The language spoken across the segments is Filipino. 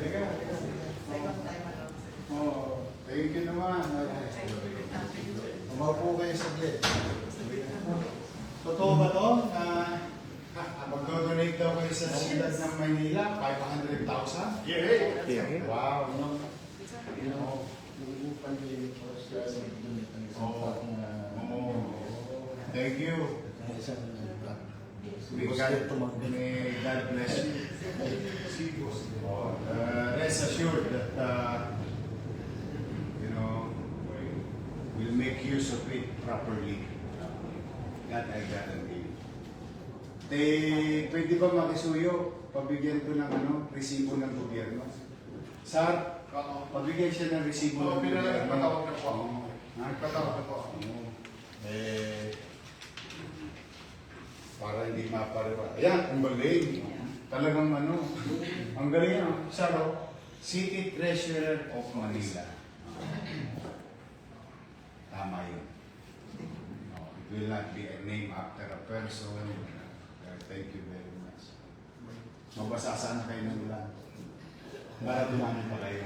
Halika. Oh, thank you naman. Umapo kayo saglit. Totoo ba to? Magdodonate daw kayo sa siyudad ng Maynila, 500,000? Yeah. Wow, no? Thank you. May God bless you. Rest assured that, we'll make use of it properly. That I guarantee. Pwede ba makisuyo? Pabigyan ko ng resibo ng gobyerno. Sir, pabigyan siya ng resibo ng gobyerno. Patawag na po. Patawag na po. Para hindi mapariwa. Ayan, ang galing. Talagang ang galing yan. Sir, City Treasurer of Manila. Tama yun. It will not be a name after a person. Thank you very much. Mabasa sana kayo ng ulan. Para dumami pa kayo.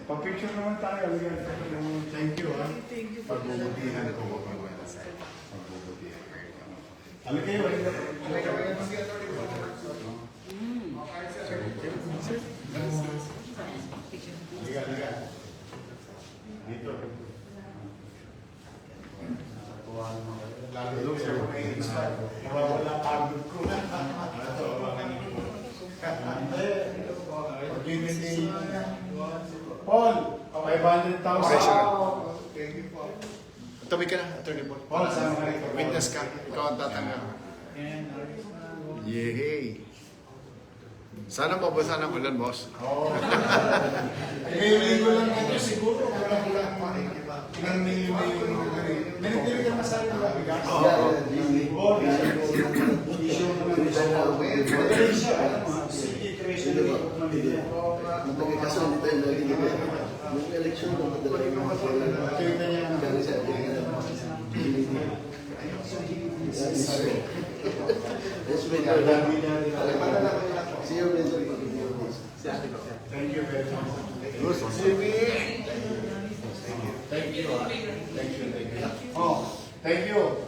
Pag-picture naman tayo. Thank you. Pagbubutihan ko. Pagbubutihan kayo. Alam kayo. Liga. Dito. Lalo doon sa mga i-install. Mawawala pagod ko. Ito, Paul, 500,000. Thank you po. Tumi ka na, Attorney Paul. Paul, sama ka rito. Witness ka. Ikaw ang tatanggap. Yehey. Sana mabasa ng ulan, boss. Oo. Linggo lang ito siguro. Walang milyon. Minitili ka masaya ng bigas? Oo. Magaling siya. Sige, Treasury of Manila. Kaso hindi tayo lagi dito. Yung election ng madalang mga Nakita niya ang galing sa atin. Yes, Major. See you, Major. Thank you very much. Thank you. Oh, thank you.